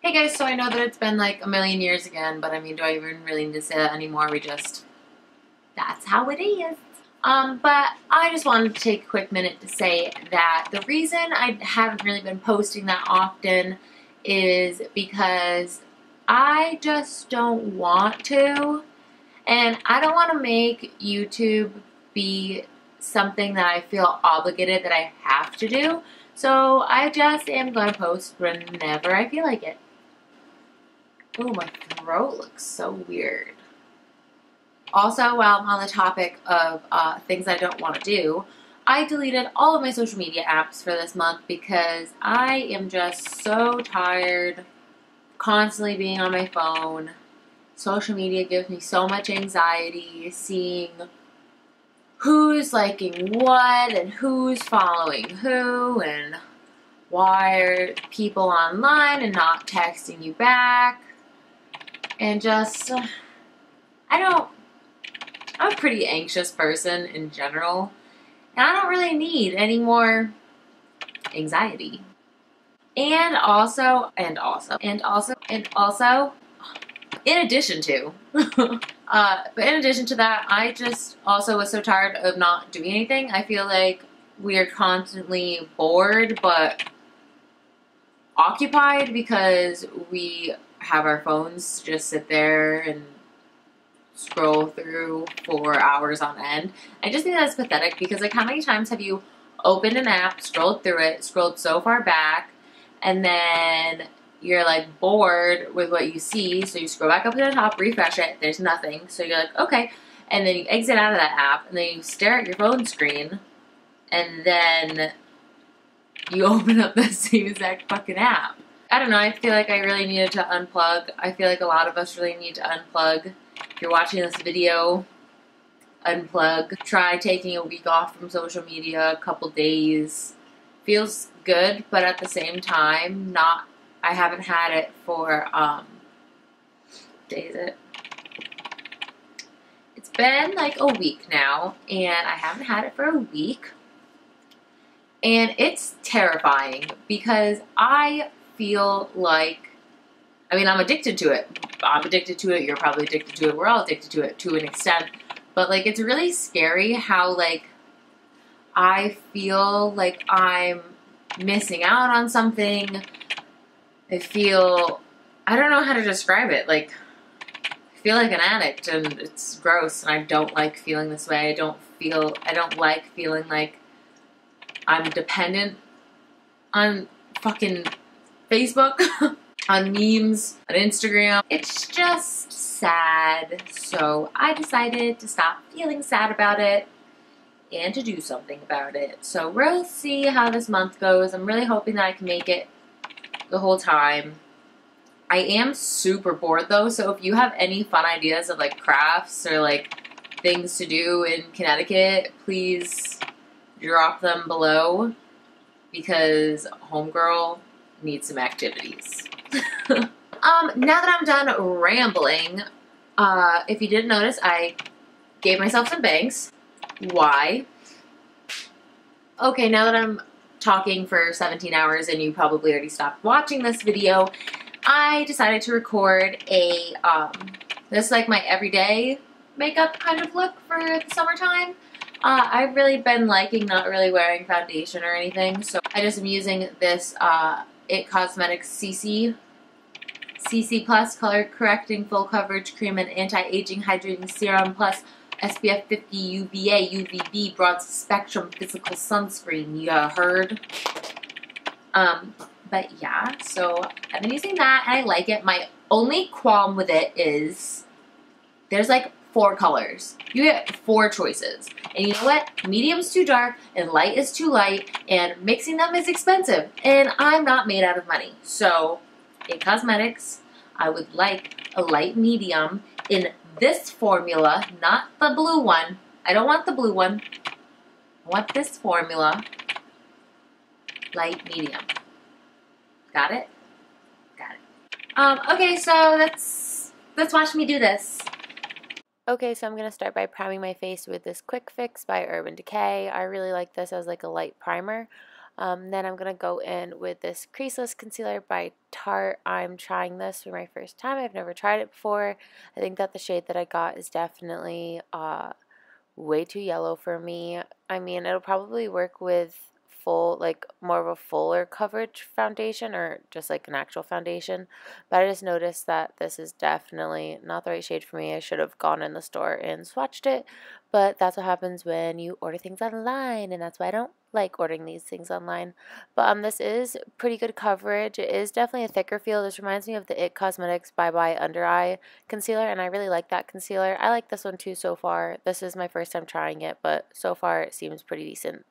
Hey guys, so I know that it's been like a million years again, but I mean, do I even really need to say that anymore? That's how it is. But I just wanted to take a quick minute to say that the reason I haven't really been posting that often is because I just don't want to. And I don't want to make YouTube be something that I feel obligated that I have to do. So I just am going to post whenever I feel like it. Oh, my throat looks so weird. Also, while I'm on the topic of things I don't want to do, I deleted all of my social media apps for this month because I am just so tired constantly being on my phone. Social media gives me so much anxiety, seeing who's liking what and who's following who and why are people online and not texting you back. And just, I'm a pretty anxious person in general, and I don't really need any more anxiety. And also, in addition to, but in addition to that, I just also was so tired of not doing anything. I feel like we are constantly bored, but occupied because we have our phones just sit there and scroll through for hours on end. I just think that's pathetic because, like, how many times have you opened an app, scrolled through it, scrolled so far back, and then you're like bored with what you see, so you scroll back up to the top, refresh it, there's nothing, so you're like, okay, and then you exit out of that app, and then you stare at your phone screen, and then you open up that same exact fucking app. I don't know, I feel like I really needed to unplug. I feel like a lot of us really need to unplug. If you're watching this video, unplug. Try taking a week off from social media, a couple days. Feels good, but at the same time, I haven't had it for, days it. It's been like a week now, and I haven't had it for a week. And it's terrifying because I feel like, I'm addicted to it. I'm addicted to it. You're probably addicted to it. We're all addicted to it to an extent. But, like, it's really scary how, like, I feel like I'm missing out on something. I don't know how to describe it. Like, I feel like an addict, and it's gross, and I don't like feeling this way. I don't like feeling like I'm dependent on fucking Facebook, on memes, on Instagram. It's just sad. So I decided to stop feeling sad about it and to do something about it. So we'll see how this month goes. I'm really hoping that I can make it the whole time. I am super bored though, so if you have any fun ideas of like crafts or like things to do in Connecticut, please drop them below because homegirl needs some activities. Now that I'm done rambling, if you didn't notice, I gave myself some bangs. Why? Okay, now that I'm talking for 17 hours and you probably already stopped watching this video, I decided to record a, this is like my everyday makeup kind of look for the summertime. I've really been liking not really wearing foundation or anything, so I just am using this It Cosmetics CC Plus Color Correcting Full Coverage Cream and Anti-Aging Hydrating Serum Plus SPF 50 UVA UVB Broad Spectrum Physical Sunscreen. You heard? But yeah, so I've been using that and I like it. My only qualm with it is there's like 4 colors. You get 4 choices. And you know what? Medium's too dark and light is too light and mixing them is expensive. And I'm not made out of money. So, in cosmetics, I would like a light medium in this formula, not the blue one. I don't want the blue one. I want this formula. Light medium. Got it? Got it. Okay, so let's watch me do this. Okay, so I'm going to start by priming my face with this Quick Fix by Urban Decay. I really like this as like a light primer. Then I'm going to go in with this Creaseless Concealer by Tarte. I'm trying this for my first time. I've never tried it before. I think that the shade that I got is definitely way too yellow for me. I mean, it'll probably work with full, like more of a fuller coverage foundation or just like an actual foundation, but I just noticed that this is definitely not the right shade for me. I should have gone in the store and swatched it, but that's what happens when you order things online, and that's why I don't like ordering these things online. But this is pretty good coverage. It is definitely a thicker feel. This reminds me of the IT Cosmetics Bye Bye Under Eye concealer, and I really like that concealer. I like this one too so far. This is my first time trying it, but so far it seems pretty decent.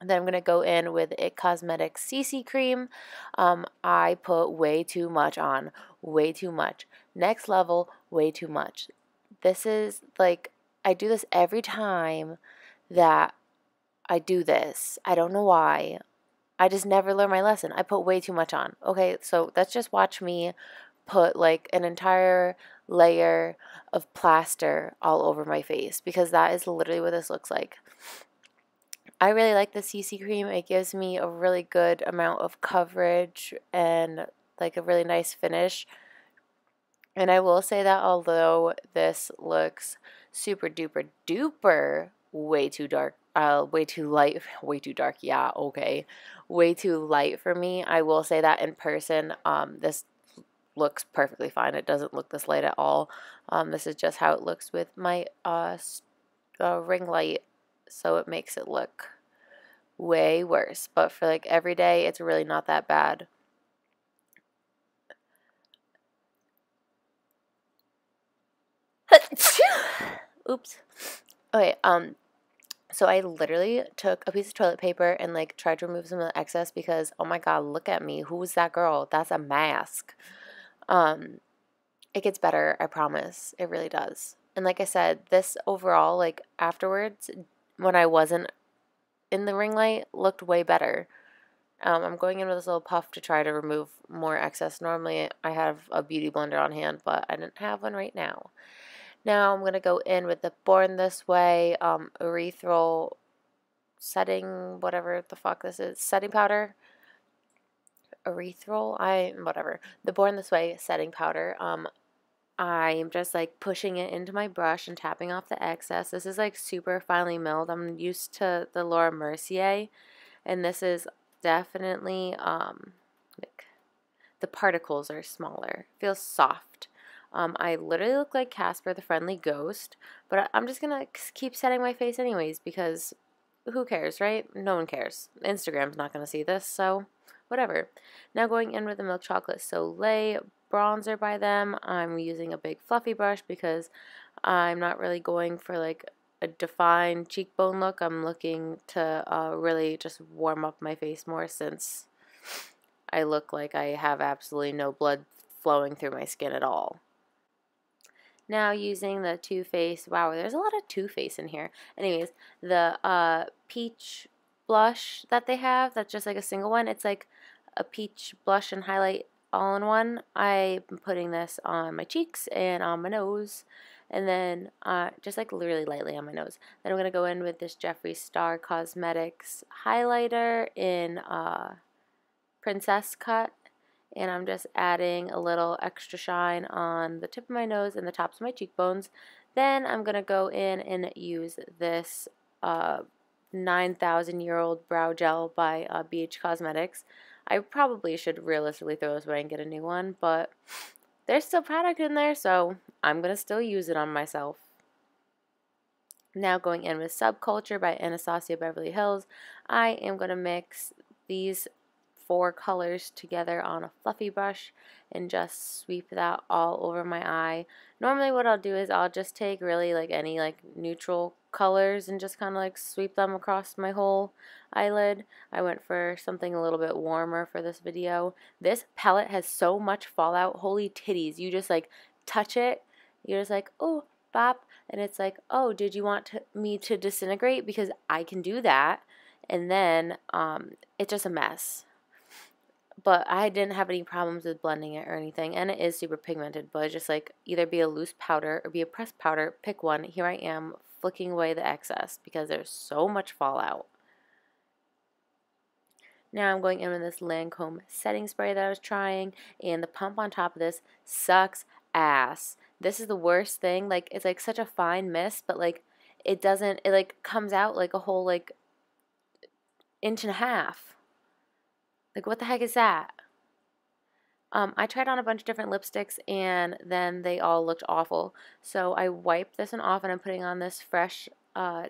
And then I'm going to go in with IT Cosmetics CC Cream. I put way too much on. Way too much. Next level, way too much. This is like, I do this every time that I do this. I don't know why. I just never learn my lesson. I put way too much on. Okay, so let's just watch me put like an entire layer of plaster all over my face, because that is literally what this looks like. I really like the CC cream. It gives me a really good amount of coverage and like a really nice finish. And I will say that although this looks super duper duper way too dark, way too light, way too dark, yeah, okay, way too light for me, I will say that in person, this looks perfectly fine. It doesn't look this light at all. This is just how it looks with my ring light, so it makes it look way worse. But for like every day, it's really not that bad. Oops. Okay, so I literally took a piece of toilet paper and like tried to remove some of the excess because, oh my god, look at me. Who's that girl? That's a mask. It gets better, I promise. It really does. And like I said, this overall, like afterwards, when I wasn't in the ring light, looked way better. I'm going in with this little puff to try to remove more excess. Normally I have a beauty blender on hand, but I didn't have one right now. Now I'm going to go in with the Born This Way erythral setting, whatever the fuck this is, setting powder. Whatever. The Born This Way setting powder. I'm just like pushing it into my brush and tapping off the excess. This is like super finely milled. I'm used to the Laura Mercier, and this is definitely like the particles are smaller. Feels soft. I literally look like Casper the Friendly Ghost, but I'm just gonna keep setting my face anyways because who cares, right? No one cares. Instagram's not gonna see this, so whatever. Now going in with the Milk Chocolate Soleil bronzer by them. I'm using a big fluffy brush because I'm not really going for like a defined cheekbone look. I'm looking to really just warm up my face more since I look like I have absolutely no blood flowing through my skin at all. Now using the Too Faced, wow, there's a lot of Too Faced in here. Anyways, the peach blush that they have, that's just like a single one. It's like a peach blush and highlight all in one. I'm putting this on my cheeks and on my nose, and then just like really lightly on my nose. Then I'm going to go in with this Jeffree Star Cosmetics highlighter in Princess Cut, and I'm just adding a little extra shine on the tip of my nose and the tops of my cheekbones. Then I'm going to go in and use this 9,000-year-old brow gel by BH Cosmetics. I probably should realistically throw this away and get a new one, but there's still product in there, so I'm going to still use it on myself. Now going in with Subculture by Anastasia Beverly Hills, I am going to mix these 4 colors together on a fluffy brush and just sweep that all over my eye. Normally what I'll do is I'll just take really like any like neutral colors and just kind of like sweep them across my whole eyelid. I went for something a little bit warmer for this video. This palette has so much fallout. Holy titties. You just like touch it. You're just like, oh, bop. And it's like, oh, did you want me to disintegrate? Because I can do that. And then it's just a mess. But I didn't have any problems with blending it or anything, and it is super pigmented, but it's just like either be a loose powder or be a pressed powder, pick one. Here I am flicking away the excess because there's so much fallout. Now I'm going in with this Lancome setting spray that I was trying, and the pump on top of this sucks ass. This is the worst thing. Like, it's like such a fine mist, but like it doesn't, it like comes out like a whole like inch and a half. Like, what the heck is that? I tried on a bunch of different lipsticks and then they all looked awful. So I wiped this one off and I'm putting on this fresh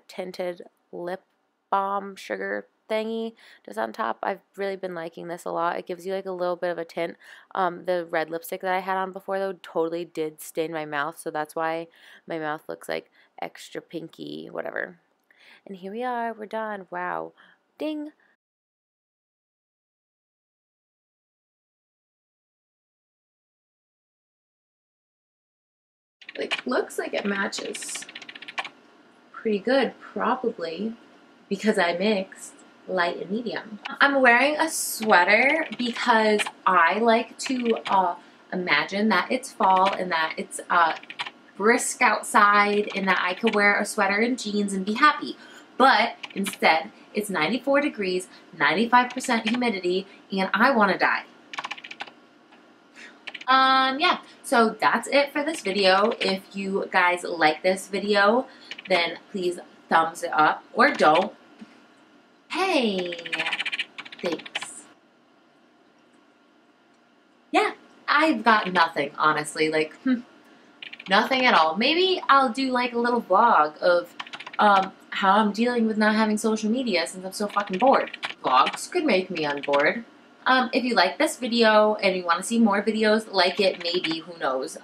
tinted lip balm sugar thingy just on top. I've really been liking this a lot. It gives you like a little bit of a tint. The red lipstick that I had on before though totally did stain my mouth, so that's why my mouth looks like extra pinky, whatever. And here we are, we're done. Wow. Ding. Like, looks like it matches pretty good, probably because I mixed light and medium. I'm wearing a sweater because I like to imagine that it's fall and that it's brisk outside and that I could wear a sweater and jeans and be happy. But instead, it's 94 degrees, 95% humidity, and I want to die. Yeah, so that's it for this video. If you guys like this video, then please thumbs it up, or don't. Hey, thanks. Yeah, I've got nothing, honestly, like, nothing at all. Maybe I'll do like a little vlog of how I'm dealing with not having social media since I'm so fucking bored. Vlogs could make me unbored. If you like this video and you want to see more videos like it, maybe, who knows,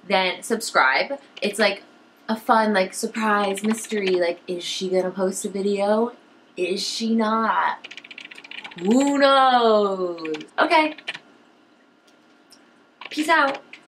then subscribe. It's like a fun, like, surprise mystery. Like, is she gonna post a video? Is she not? Who knows? Okay. Peace out.